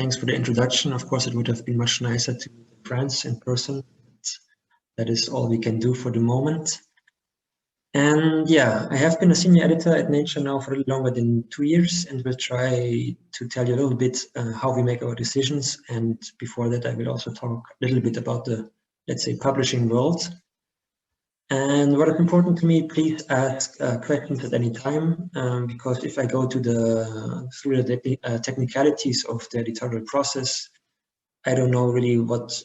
thanks for the introduction. Of course, it would have been much nicer to meet in France in person. That is all we can do for the moment. And yeah, I have been a senior editor at Nature now for a little longer than 2 years, and will try to tell you a little bit how we make our decisions. And before that, I will also talk a little bit about the, let's say, publishing world. And what is important to me, please ask questions at any time, because if I go to through the technicalities of the editorial process, I don't know really what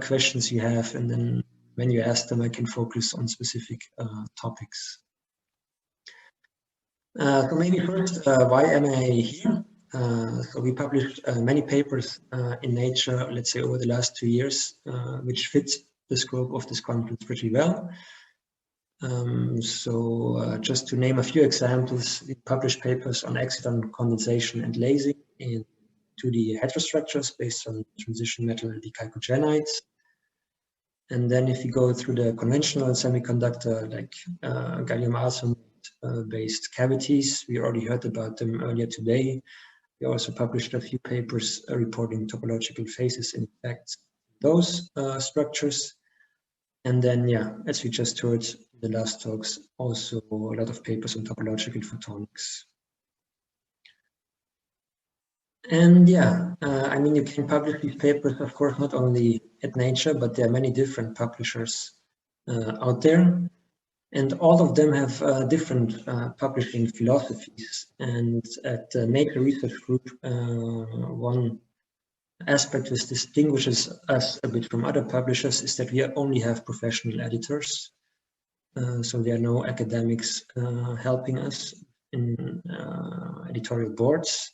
questions you have, and then when you ask them, I can focus on specific topics. So maybe first, why am I here? So we published many papers in Nature, let's say over the last 2 years, which fit the scope of this conference pretty well. Just to name a few examples, we published papers on exciton condensation and lasing in 2D heterostructures based on transition metal dechalcogenides. And then if you go through the conventional semiconductor like gallium arsenide based cavities, we already heard about them earlier today. We also published a few papers reporting topological phases and effects those structures. And then, yeah, as we just heard in the last talks, also a lot of papers on topological photonics. And yeah, I mean, you can publish these papers, of course, not only at Nature, but there are many different publishers out there. And all of them have different publishing philosophies. And at the Nature Research Group, one aspect which distinguishes us a bit from other publishers is that we only have professional editors. So there are no academics helping us in editorial boards.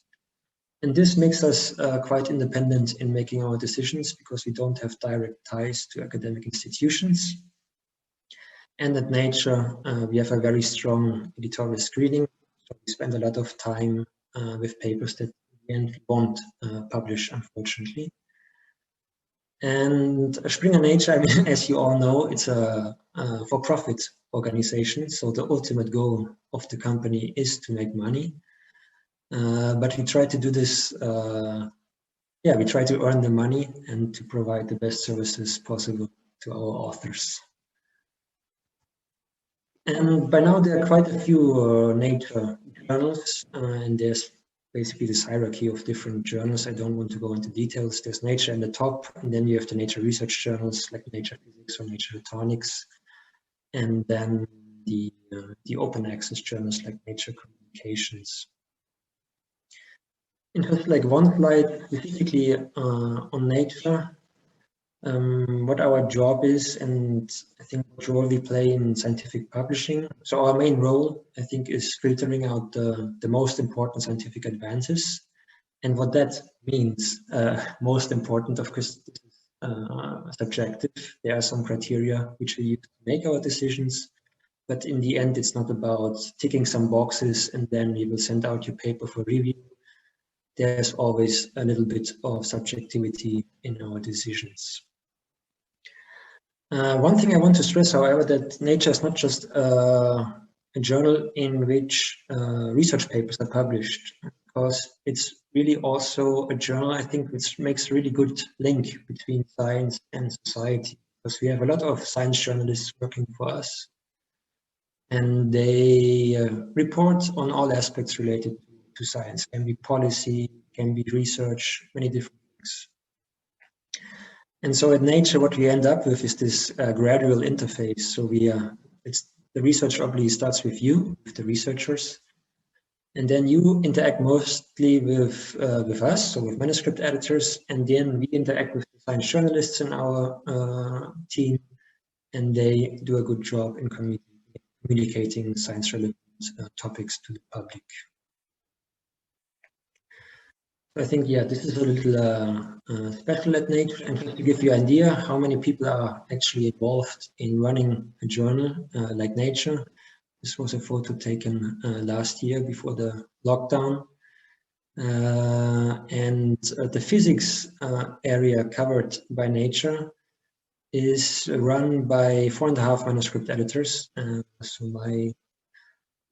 And this makes us quite independent in making our decisions because we don't have direct ties to academic institutions. And at Nature, we have a very strong editorial screening. So we spend a lot of time with papers that we won't publish, unfortunately. And Springer Nature, I mean, as you all know, it's a for-profit organization. So the ultimate goal of the company is to make money. But we try to do this, we try to earn the money and to provide the best services possible to our authors. And by now there are quite a few Nature journals, and there's basically this hierarchy of different journals. I don't want to go into details. There's Nature in the top, and then you have the Nature research journals like Nature Physics or Nature Photonics, and then the open access journals like Nature Communications. In just like one slide specifically on Nature, what our job is, and I think what role we play in scientific publishing. So our main role, I think, is filtering out the most important scientific advances. And what that means, most important, of course, this is subjective. There are some criteria which we use to make our decisions. But in the end, it's not about ticking some boxes and then you will send out your paper for review. There's always a little bit of subjectivity in our decisions. One thing I want to stress, however, that Nature is not just a journal in which research papers are published, because it's really also a journal, I think, which makes a really good link between science and society, because we have a lot of science journalists working for us, and they report on all aspects related to science. Can be policy, can be research, many different things. And so at Nature, what we end up with is this gradual interface. So the research obviously starts with you, with the researchers, and then you interact mostly with us, so with manuscript editors, and then we interact with the science journalists in our team, and they do a good job in communicating science-relevant topics to the public. I think, yeah, this is a little special at Nature, and just to give you an idea how many people are actually involved in running a journal like Nature. This was a photo taken last year before the lockdown. The physics area covered by Nature is run by 4.5 manuscript editors. So my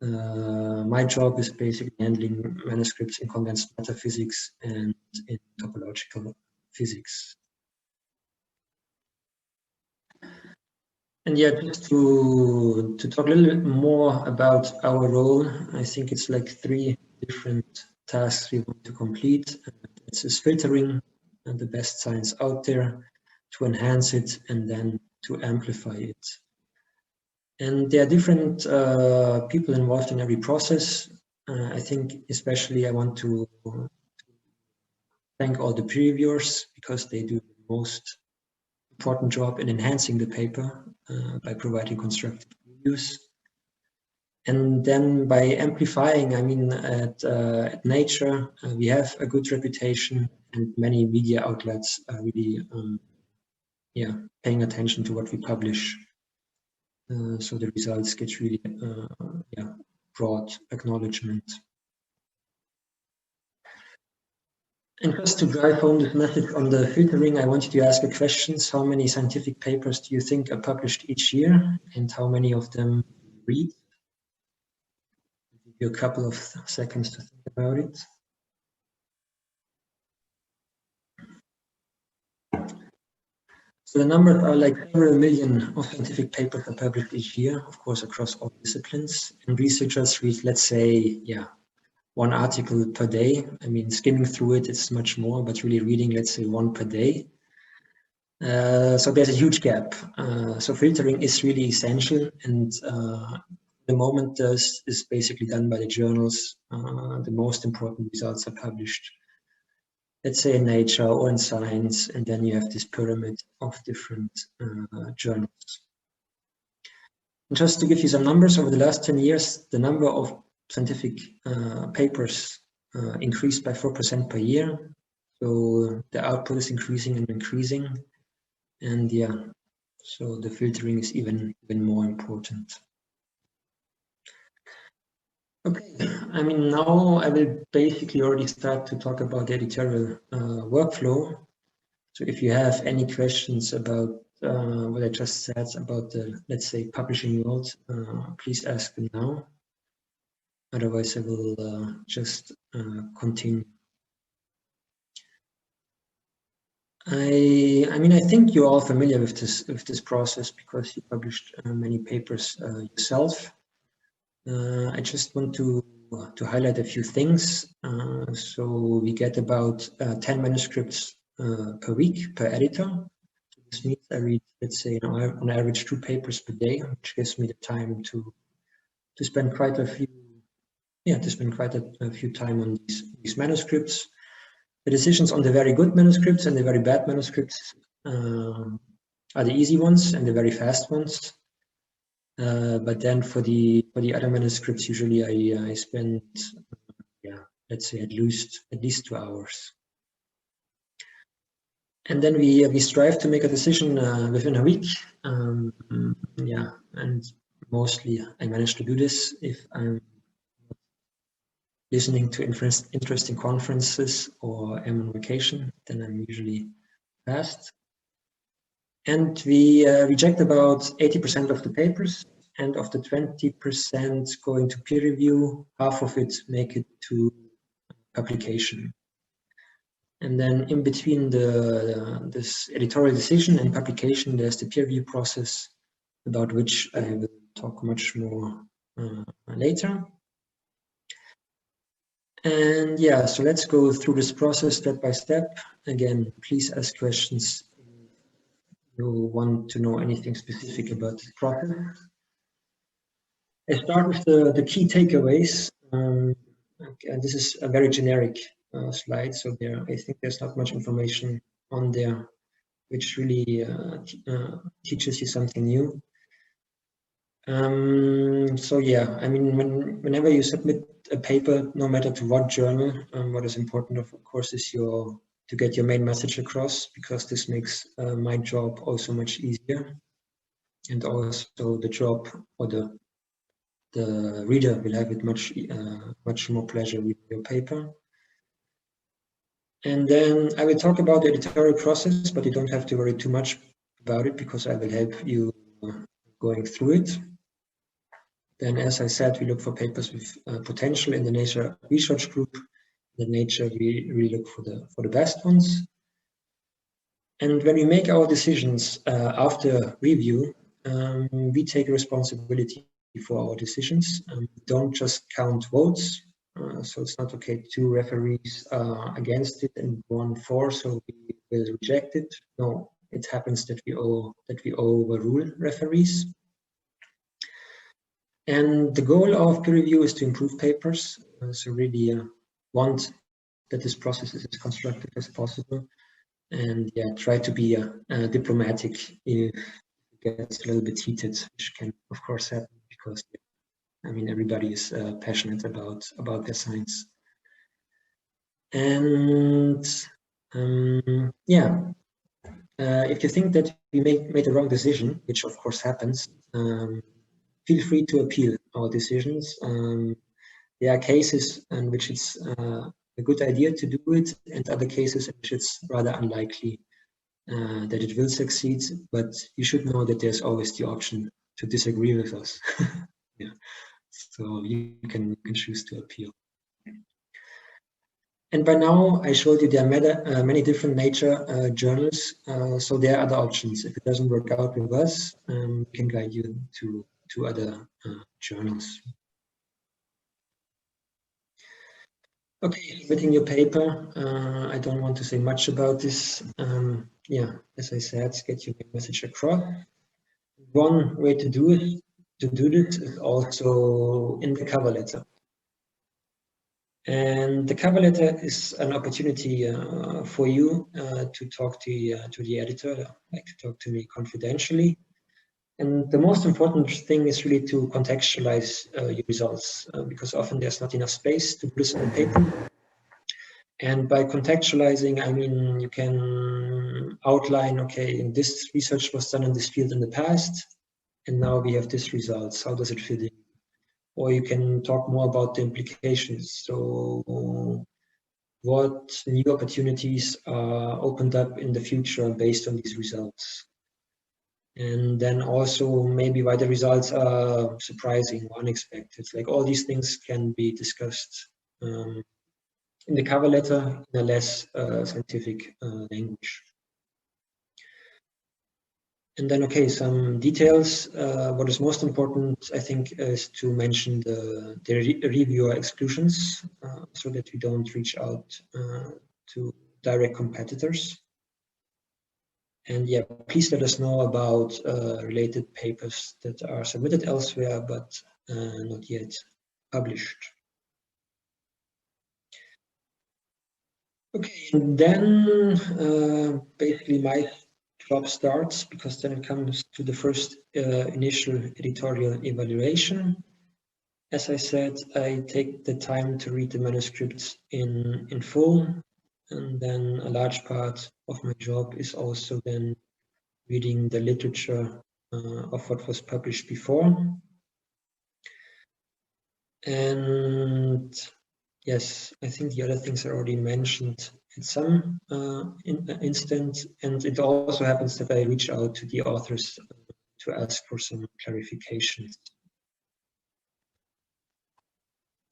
My job is basically handling manuscripts in condensed matter physics and in topological physics. And yeah, just to talk a little bit more about our role, I think it's like 3 different tasks we want to complete. It's this filtering the best science out there, to enhance it, and then to amplify it. And there are different people involved in every process. I think especially I want to thank all the peer reviewers, because they do the most important job in enhancing the paper by providing constructive reviews. And then by amplifying, I mean, at Nature, we have a good reputation, and many media outlets are really paying attention to what we publish. So the results get really broad acknowledgement. And just to drive home this message on the filtering, I wanted to ask a question. How many scientific papers do you think are published each year, and how many of them read? I'll give you a couple of seconds to think about it. So the numbers are like several million of scientific papers are published each year, of course, across all disciplines. And researchers read, let's say, 1 article per day. I mean, skimming through it, it's much more, but really reading, let's say, 1 per day. So there's a huge gap. So filtering is really essential, and the moment this is basically done by the journals, the most important results are published, let's say, in Nature or in Science, and then you have this pyramid of different journals. And just to give you some numbers, over the last 10 years, the number of scientific papers increased by 4% per year. So the output is increasing and increasing. And so the filtering is even more important. Okay, I mean, now I will basically already start to talk about the editorial workflow. So if you have any questions about what I just said about the, let's say, publishing world, please ask them now. Otherwise, I will just continue. I mean, I think you're all familiar with this process, because you published many papers yourself. I just want to highlight a few things. So we get about 10 manuscripts per week per editor. So this means I read, let's say, on average 2 papers per day, which gives me the time to spend quite a few time on these manuscripts. The decisions on the very good manuscripts and the very bad manuscripts are the easy ones and the very fast ones. But then for the other manuscripts, usually I spend let's say at least 2 hours. And then we strive to make a decision within a week. And mostly I manage to do this if I'm listening to interesting conferences or am on vacation, then I'm usually fast. And we reject about 80% of the papers, and of the 20% going to peer review, half of it make it to publication. And then in between this editorial decision and publication, there's the peer review process, about which I will talk much more later. And so let's go through this process step by step. Again, please ask questions if you want to know anything specific about this process. I start with the key takeaways. And this is a very generic slide, so I think there's not much information on there which really teaches you something new. I mean, whenever you submit a paper, no matter to what journal, what is important, of course, is to get your main message across, because this makes my job also much easier, and also the job or the reader will have it much more pleasure with your paper. And then I will talk about the editorial process, but you don't have to worry too much about it, because I will help you going through it. Then, as I said, we look for papers with potential in the Nature research group. In the Nature, we really look for the best ones. And when we make our decisions after review, we take responsibility for our decisions. Don't just count votes. So it's not okay, 2 referees are against it and 1 for, so we will reject it. No, it happens that we overrule referees. And the goal of peer review is to improve papers. So really want that this process is as constructive as possible. And yeah, try to be diplomatic if it gets a little bit heated, which can of course happen because I mean everybody is passionate about their science. And yeah, if you think that we made a wrong decision, which of course happens, feel free to appeal our decisions. There are cases in which it's a good idea to do it, and other cases in which it's rather unlikely that it will succeed, but you should know that there's always the option to disagree with us. Yeah. So you can choose to appeal. And by now, I showed you there are many different Nature journals, so there are other options. If it doesn't work out with us, we can guide you to other journals. Okay, submitting your paper. I don't want to say much about this. Yeah, as I said, get your message across. One way to do this is also in the cover letter. And the cover letter is an opportunity for you to talk to the editor, like to talk to me confidentially. And the most important thing is really to contextualize your results, because often there's not enough space to put this on paper. And by contextualizing, I mean, you can outline, okay, this research was done in this field in the past, and now we have this results. How does it fit in? Or you can talk more about the implications. So what new opportunities are opened up in the future based on these results? And then also maybe why the results are surprising or unexpected. Like all these things can be discussed in the cover letter in a less scientific language. And then, okay, some details. What is most important, I think, is to mention the reviewer exclusions so that we don't reach out to direct competitors. And yeah, please let us know about related papers that are submitted elsewhere but not yet published. Okay, and then basically my job starts, because then it comes to the first initial editorial evaluation. As I said, I take the time to read the manuscripts in full, and then a large part of my job is also then reading the literature of what was published before. And yes, I think the other things are already mentioned in some instance, and it also happens that I reach out to the authors to ask for some clarifications.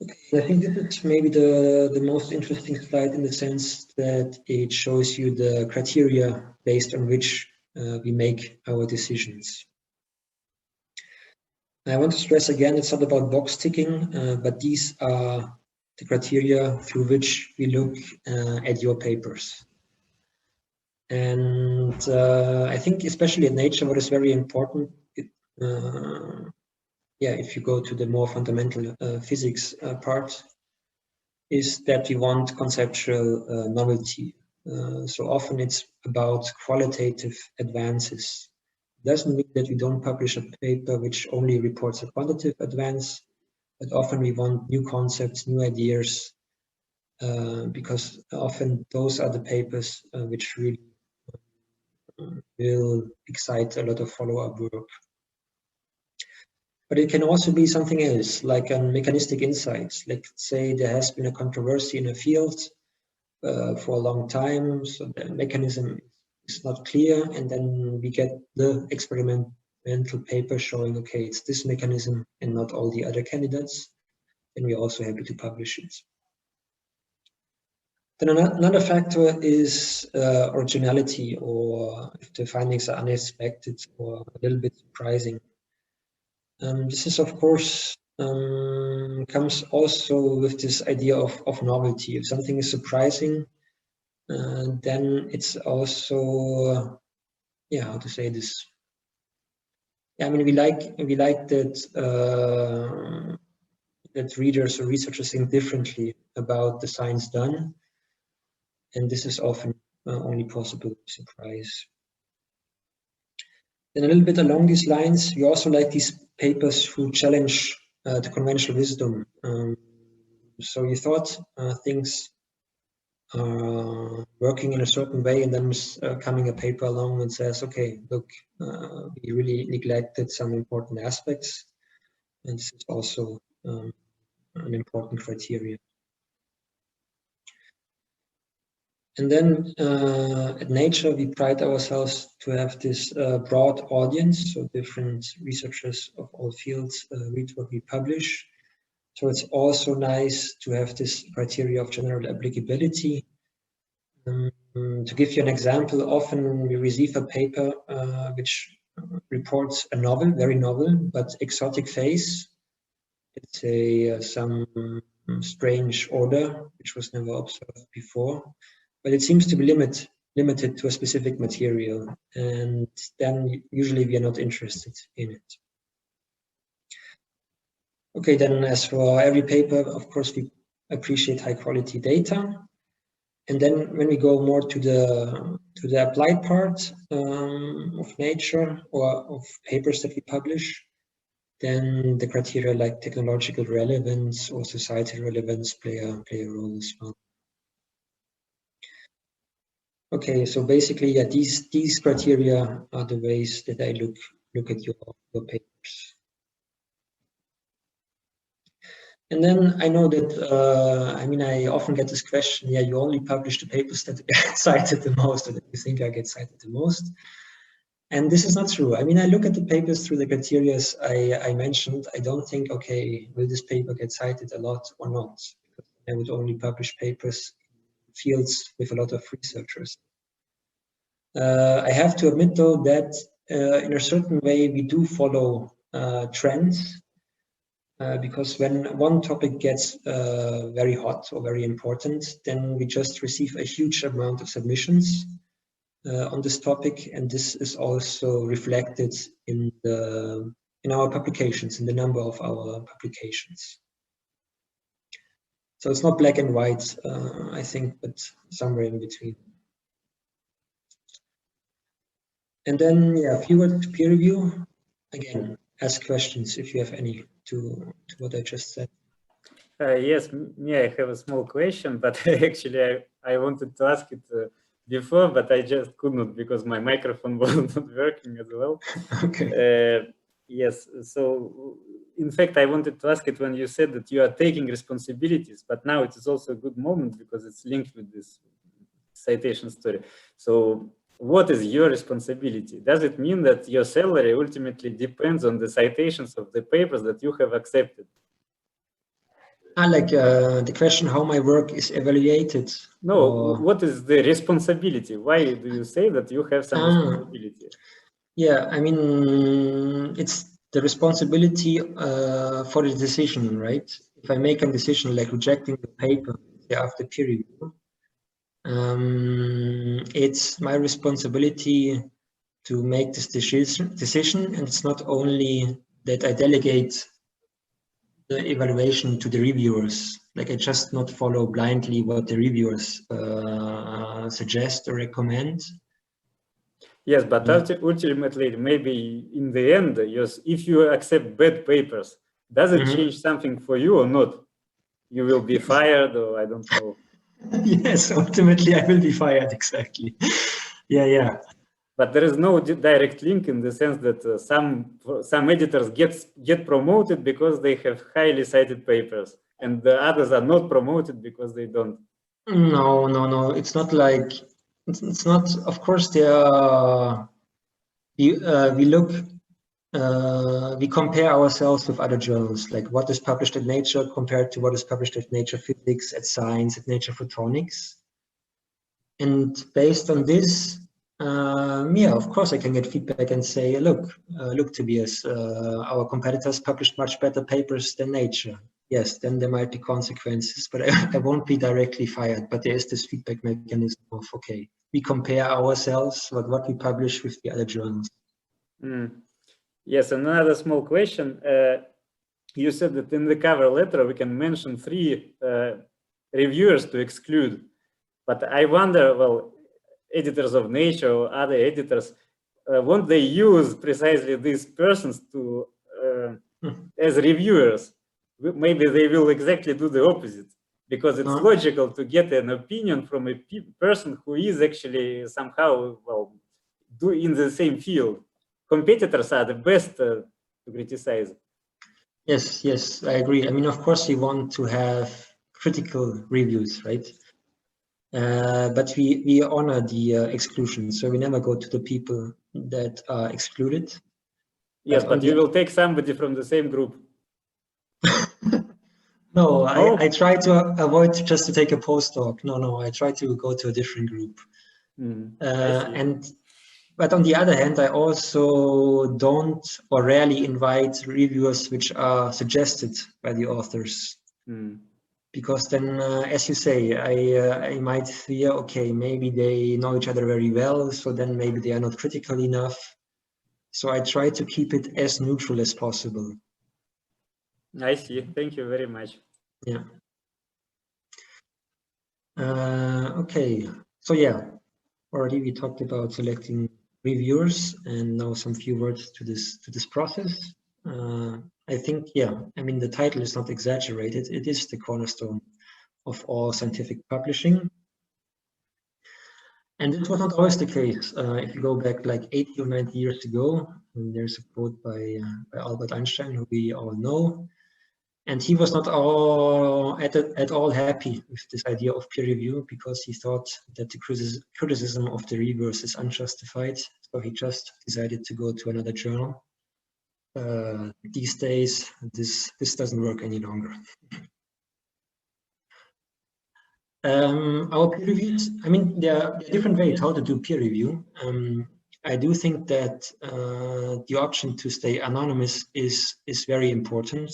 Okay, I think this is maybe the most interesting slide in the sense that it shows you the criteria based on which we make our decisions. I want to stress again, it's not about box ticking, but these are the criteria through which we look at your papers. And I think especially in Nature, what is very important, yeah, if you go to the more fundamental physics part, is that we want conceptual novelty. So often it's about qualitative advances. It doesn't mean that we don't publish a paper which only reports a quantitative advance, but often we want new concepts, new ideas, because often those are the papers which really will excite a lot of follow-up work. But it can also be something else, like a mechanistic insight. Like say there has been a controversy in a field for a long time, so the mechanism is not clear, and then we get the experimental paper showing, okay, it's this mechanism and not all the other candidates, then we're also happy to publish it. Then another factor is originality, or if the findings are unexpected or a little bit surprising. This is, of course, comes also with this idea of novelty. If something is surprising, then it's also, yeah, how to say this? Yeah, I mean, we like that that readers or researchers think differently about the science done, and this is often only possible with surprise. Then a little bit along these lines, we also like these papers who challenge the conventional wisdom. So you thought things are working in a certain way, and then coming a paper along and says, okay, look, we really neglected some important aspects, and this is also an important criteria. And then at Nature, we pride ourselves to have this broad audience, so different researchers of all fields read what we publish. So it's also nice to have this criteria of general applicability. To give you an example, often we receive a paper which reports a novel, very novel, but exotic phase. It's some strange order which was never observed before. But it seems to be limited to a specific material, and then usually we are not interested in it. Okay, then as for every paper, of course, we appreciate high quality data. And then when we go more to the applied part of Nature or of papers that we publish, then the criteria like technological relevance or societal relevance play a role as well. Okay, so basically, yeah, these criteria are the ways that I look at your papers. And then I know that, I mean, I often get this question, yeah, you only publish the papers that get cited the most, or that you think I get cited the most. And this is not true. I mean, I look at the papers through the criteria I mentioned. I don't think, okay, will this paper get cited a lot or not? Because I would only publish papers in fields with a lot of researchers. I have to admit, though, that in a certain way, we do follow trends, because when one topic gets very hot or very important, then we just receive a huge amount of submissions on this topic, and this is also reflected in our publications, in the number of our publications. So it's not black and white, I think, but somewhere in between. And then, yeah, a few words to peer review. Again, ask questions if you have any to what I just said. Yes, I have a small question, but actually I wanted to ask it before, but I just could not because my microphone was not working as well. Okay. Yes, so in fact, I wanted to ask it when you said that you are taking responsibilities, but now it is also a good moment because it's linked with this citation story. So what is your responsibility? Does it mean that your salary ultimately depends on the citations of the papers that you have accepted? Like the question how my work is evaluated. No, or... what is the responsibility? Why do you say that you have some responsibility? Yeah, I mean, it's the responsibility for the decision, right? If I make a decision like rejecting the paper after peer review, it's my responsibility to make this decision, and it's not only that I delegate the evaluation to the reviewers. Like I just not follow blindly what the reviewers suggest or recommend. Yes, but ultimately, maybe in the end, yes, if you accept bad papers, does it change something for you or not? You will be fired, or I don't know. Yes, ultimately I will be fired, exactly. Yeah. But there is no direct link in the sense that some editors get promoted because they have highly cited papers, and the others are not promoted because they don't. No. It's not like it's not. Of course, there are. We look we compare ourselves with other journals, like what is published in Nature compared to what is published at Nature Physics, at Science, at Nature Photonics. And based on this, yeah, of course I can get feedback and say, look, Tobias, our competitors published much better papers than Nature. Yes, then there might be consequences, but I won't be directly fired. But there is this feedback mechanism of, okay, we compare ourselves, what we publish with the other journals. Yes, and another small question. You said that in the cover letter we can mention 3 reviewers to exclude. But I wonder, well, editors of Nature or other editors, won't they use precisely these persons to as reviewers? Maybe they will exactly do the opposite, because it's logical to get an opinion from a person who is actually somehow, well, in the same field. Competitors are the best to criticize. Yes, yes, I agree. I mean, of course, we want to have critical reviews, right? But we honor the exclusion, so we never go to the people that are excluded. Yes, but you will take somebody from the same group. No, I try to avoid just to take a postdoc. No, I try to go to a different group. But on the other hand, I also don't or rarely invite reviewers which are suggested by the authors. Because then, as you say, I might fear, okay, maybe they know each other very well, so then maybe they are not critical enough. So I try to keep it as neutral as possible. I see. Thank you very much. Yeah. Okay. So yeah, already we talked about selecting reviewers, and now some few words to this process. I think, yeah, I mean, the title is not exaggerated. It is the cornerstone of all scientific publishing. And this was not always the case. If you go back like 80 or 90 years ago, there's a quote by Albert Einstein, who we all know. And he was not at all happy with this idea of peer review, because he thought that the criticism of the reviewers is unjustified. So he just decided to go to another journal. These days, this doesn't work any longer. Our peer reviews, I mean, there are different ways how to do peer review. I do think that the option to stay anonymous is very important,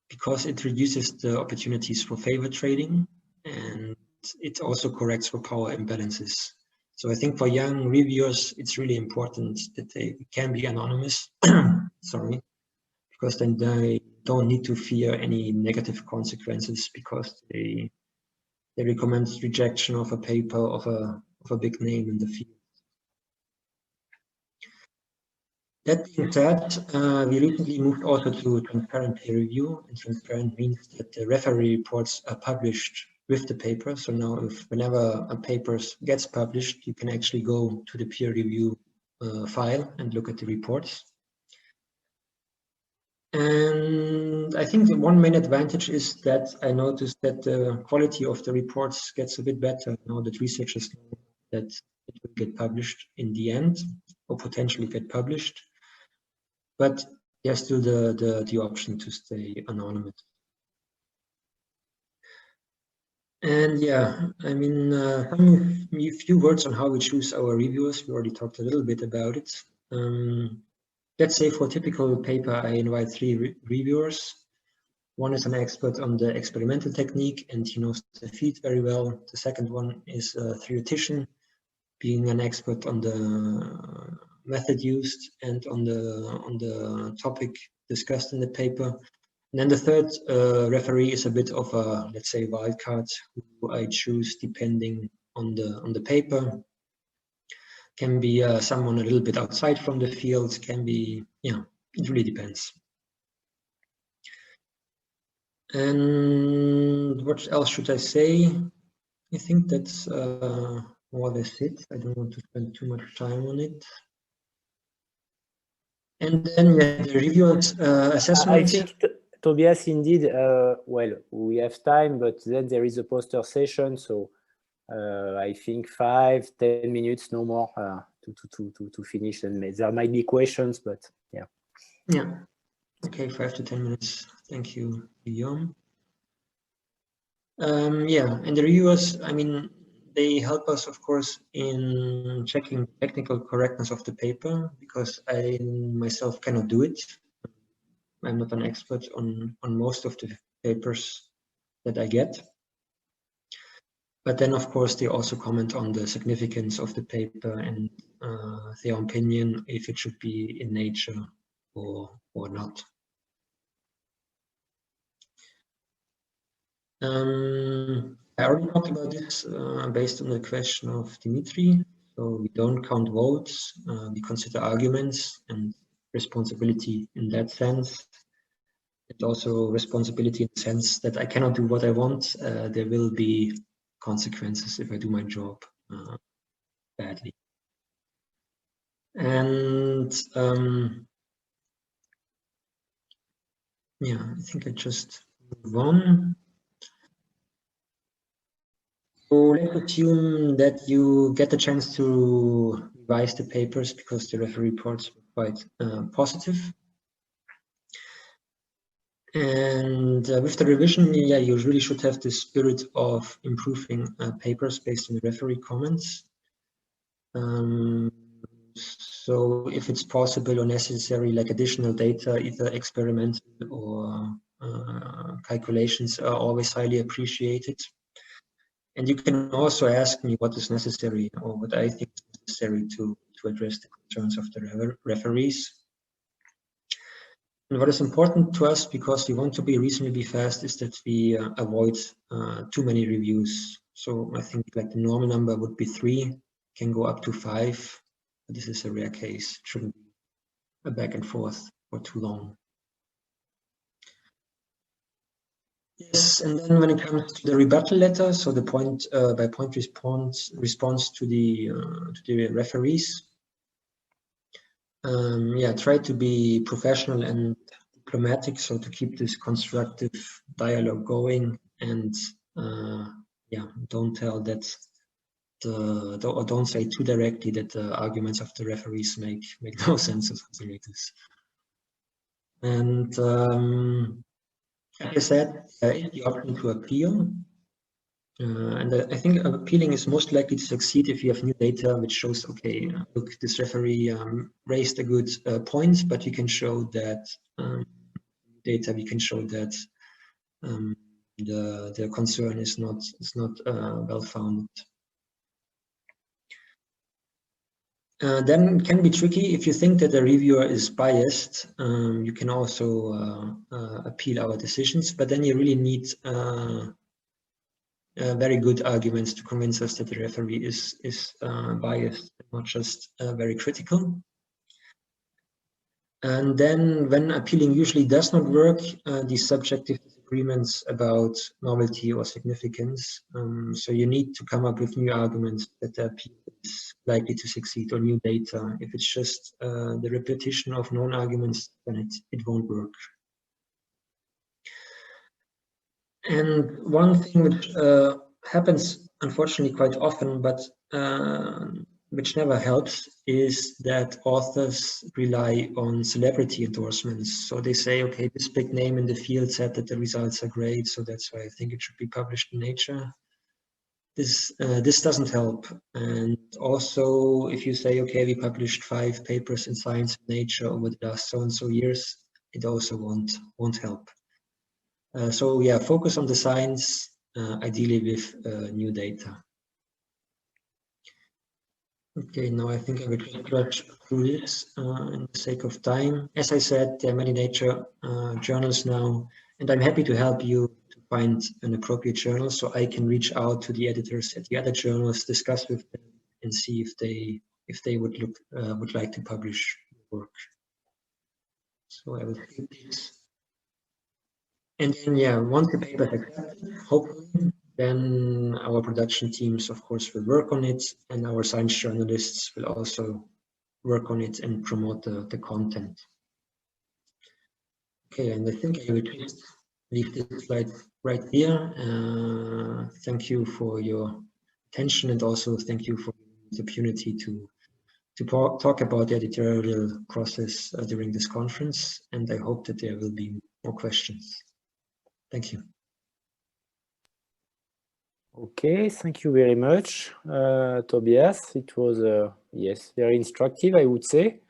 because it reduces the opportunities for favor trading, and it also corrects for power imbalances. So I think for young reviewers, it's really important that they can be anonymous, sorry, because then they don't need to fear any negative consequences because they recommend rejection of a paper of a big name in the field. That being said, we recently moved also to transparent peer review, and transparent means that the referee reports are published with the paper. So now whenever a paper gets published, you can actually go to the peer review file and look at the reports. And I think the one main advantage is that I noticed that the quality of the reports gets a bit better now that researchers know that it will get published in the end, or potentially get published. But there's still the option to stay anonymous. And yeah, I mean, a few words on how we choose our reviewers. We already talked a little bit about it. Let's say for a typical paper, I invite 3 reviewers. One is an expert on the experimental technique, and he knows the field very well. The second one is a theoretician, being an expert on the method used and on the topic discussed in the paper. And then the third referee is a bit of a, let's say, wildcard, who I choose depending on the paper. Can be someone a little bit outside from the field, can be, yeah, it really depends. And what else should I say? I think that's more or less it. I don't want to spend too much time on it. And then the reviewers assessment. I think, Tobias, indeed, well, we have time, but then there is a poster session, so I think 5-10 minutes, no more, to finish. And there might be questions, but yeah. Yeah. Okay, 5 to 10 minutes. Thank you, Guillaume. Yeah, and the reviewers, I mean, they help us, of course, in checking technical correctness of the paper, because I myself cannot do it. I'm not an expert on most of the papers that I get. But then, of course, they also comment on the significance of the paper and their opinion, if it should be in Nature or not. I already talked about this based on the question of Dimitri. So we don't count votes, we consider arguments and responsibility in that sense. And also responsibility in the sense that I cannot do what I want. There will be consequences if I do my job badly. And yeah, I think I just move on. So let's assume that you get the chance to revise the papers because the referee reports were quite positive. And with the revision, yeah, you really should have the spirit of improving papers based on the referee comments. So if it's possible or necessary, like additional data, either experimental or calculations, are always highly appreciated. And you can also ask me what is necessary or what I think is necessary to address the concerns of the referees. And what is important to us, because we want to be reasonably fast, is that we avoid too many reviews. So I think like the normal number would be 3, can go up to 5. But this is a rare case. It shouldn't be a back and forth for too long. Yes, and then when it comes to the rebuttal letter, so the point by point response to the referees, yeah, try to be professional and diplomatic, so to keep this constructive dialogue going, and yeah, don't tell that or don't say too directly that the arguments of the referees make no sense or something like this. And like I said, the option to appeal. And I think appealing is most likely to succeed if you have new data which shows, okay, look, this referee raised a good point, but you can show that data. We can show that the concern is not well founded. Then it can be tricky if you think that the reviewer is biased. You can also appeal our decisions, but then you really need very good arguments to convince us that the referee is biased, not just very critical. And then when appealing usually does not work, these subjective disagreements about novelty or significance. So you need to come up with new arguments that the appeal is likely to succeed, or new data. If it's just the repetition of known arguments, then it won't work. And one thing which happens unfortunately quite often, but which never helps, is that authors rely on celebrity endorsements. So they say, okay, this big name in the field said that the results are great, so that's why I think it should be published in Nature. This doesn't help. And also, if you say, okay, we published 5 papers in Science and Nature over the last so-and-so years, it also won't help. So yeah, focus on the science, ideally with new data. Okay, now I think I will just rush through this in the sake of time. As I said, there are many Nature journals now, and I'm happy to help you to find an appropriate journal, so I can reach out to the editors at the other journals, discuss with them, and see if they would like to publish work. So I will skip this. And then, yeah, once the paper is accepted, hopefully, then our production teams, of course, will work on it, and our science journalists will also work on it and promote the content. Okay, and I think I will just leave this slide right here. Thank you for your attention, and also thank you for the opportunity to talk about the editorial process during this conference, and I hope that there will be more questions. Thank you. Okay, thank you very much, Tobias. It was, yes, very instructive, I would say.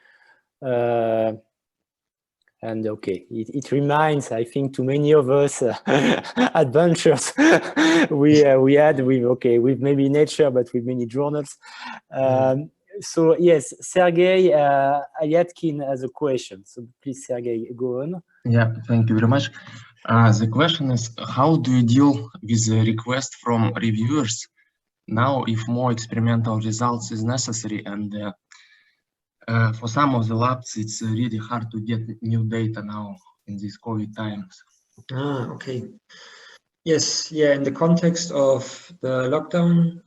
And okay, it reminds, I think, to many of us adventures we had with maybe Nature, but with many journals. So yes, Sergey Alyatkin has a question. So please, Sergey, go on. Yeah, thank you very much. The question is, how do you deal with the request from reviewers now if more experimental results is necessary, and for some of the labs it's really hard to get new data now in these COVID times? Okay. Yes, yeah, in the context of the lockdown,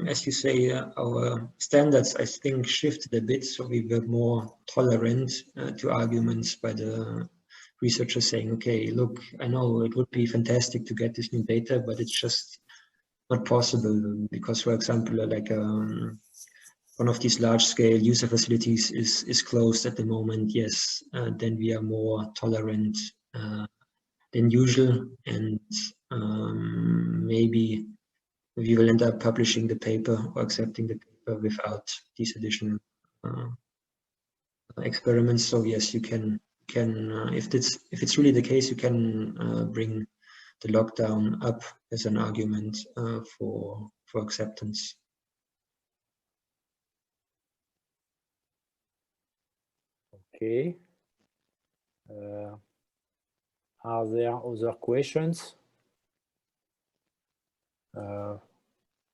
as you say, our standards, I think, shifted a bit, so we were more tolerant to arguments by the researchers saying, okay, look, I know it would be fantastic to get this new data, but it's just not possible because, for example, like one of these large-scale user facilities is closed at the moment. Yes, then we are more tolerant than usual, and maybe we will end up publishing the paper or accepting the paper without these additional experiments. So yes, you can if it's really the case, you can bring the lockdown up as an argument for acceptance. Okay. Are there other questions?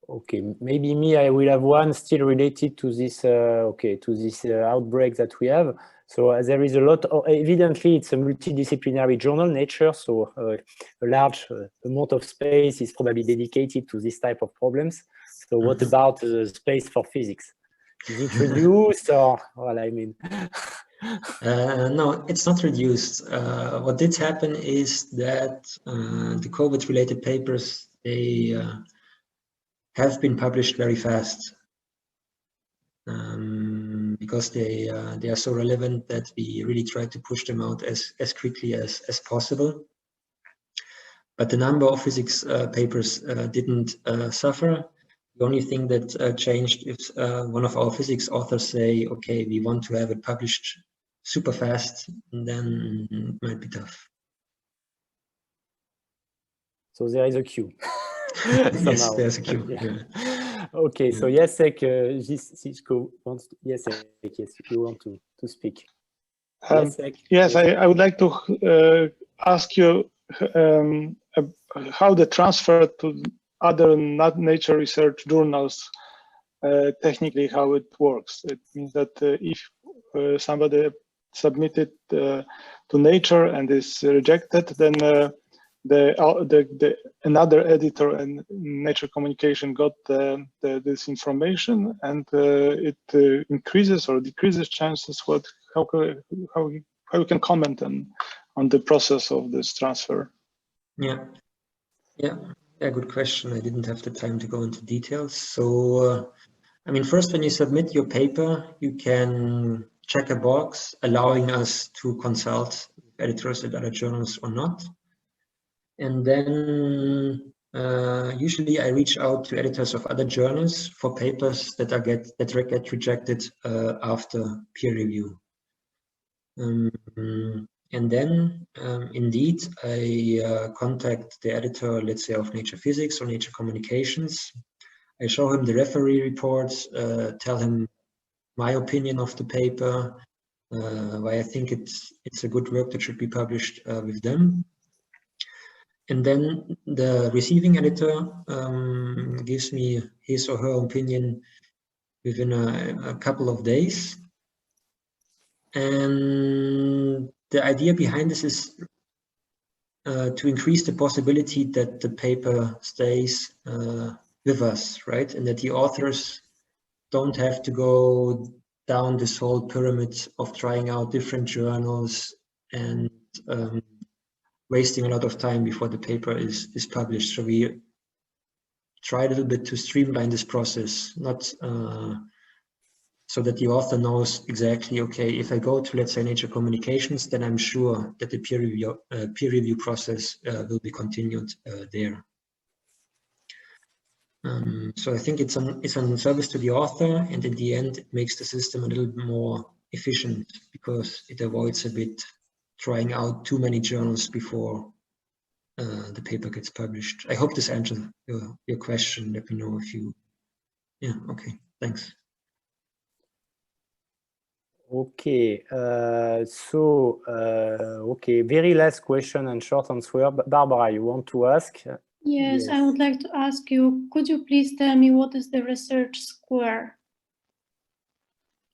Okay, maybe I will have one still related to this. Outbreak that we have. So there is a lot of, evidently it's a multidisciplinary journal, Nature, so a large amount of space is probably dedicated to this type of problems. So what about the space for physics? Is it reduced, or, well, I mean? No, it's not reduced. What did happen is that the COVID-related papers, they have been published very fast because they are so relevant that we really try to push them out as quickly as possible. But the number of physics papers didn't suffer. The only thing that changed is one of our physics authors say, okay, we want to have it published super fast, and then it might be tough. So there is a queue. Yes, there's a queue. Yeah. Yeah. Okay, so Jacek Zisko wants to, yes, you want to speak. Yes, I would like to ask you how the transfer to other Nature research journals, technically how it works. It means that if somebody submitted to Nature and is rejected, then another editor in Nature Communication got this information, and it increases or decreases chances. How you can comment on the process of this transfer? Yeah, good question. I didn't have the time to go into details. So, I mean, first, when you submit your paper, you can check a box allowing us to consult editors at other journals or not. And then usually I reach out to editors of other journals for papers that get rejected after peer review. And then indeed I contact the editor, let's say, of Nature Physics or Nature Communications. I show him the referee reports, tell him my opinion of the paper, why I think it's a good work that should be published with them. And then the receiving editor gives me his or her opinion within a couple of days. And the idea behind this is to increase the possibility that the paper stays with us, right? And that the authors don't have to go down this whole pyramid of trying out different journals and wasting a lot of time before the paper is published. So we try a little bit to streamline this process, not so that the author knows exactly, okay, if I go to, let's say, Nature Communications, then I'm sure that the peer review process will be continued there. So I think it's on service to the author, and in the end, it makes the system a little bit more efficient because it avoids a bit trying out too many journals before the paper gets published. I hope this answers your question. Let me know if you, yeah, okay, thanks. Okay, okay, very last question and short answer. Barbara, you want to ask? Yes, I would like to ask you, could you please tell me what is the research square?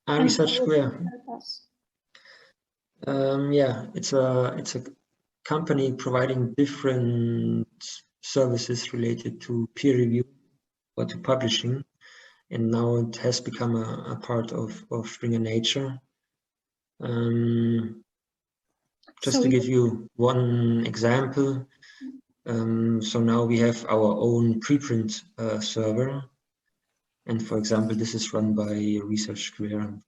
Research square. Yeah, it's a company providing different services related to peer review or to publishing, and now it has become a part of Springer Nature. Just to give you one example, so now we have our own preprint server, and for example, this is run by Research Square.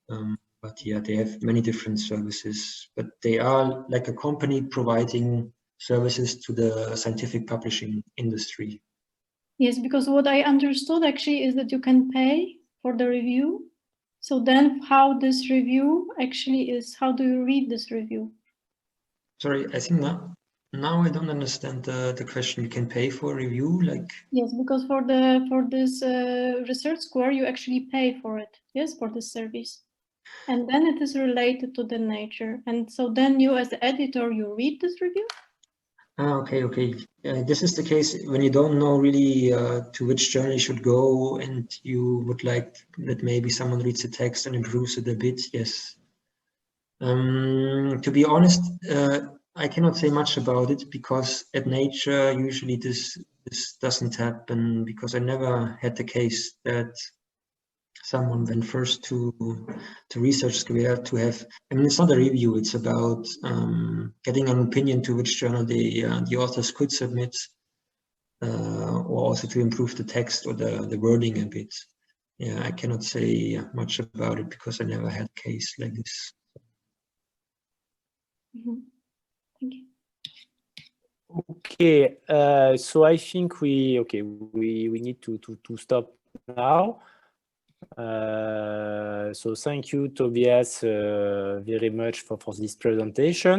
But yeah, they have many different services, but they are like a company providing services to the scientific publishing industry. Yes, because what I understood actually is that you can pay for the review. So then how this review actually is, how do you read this review? Sorry, I think now I don't understand the question. You can pay for a review, like? Yes, because for this Research Square, you actually pay for it. Yes, for this service. And then it is related to the Nature. And so then you as the editor, you read this review? Okay. This is the case when you don't know really to which journal you should go, and you would like that maybe someone reads the text and improves it a bit. Yes. To be honest, I cannot say much about it because at Nature usually this doesn't happen, because I never had the case that someone went first to Research Square to have, I mean, it's not a review, it's about getting an opinion to which journal the authors could submit, or also to improve the text or the wording a bit. Yeah, I cannot say much about it because I never had a case like this. Thank you. Okay, so I think we need to stop now. So thank you, Tobias, very much for this presentation.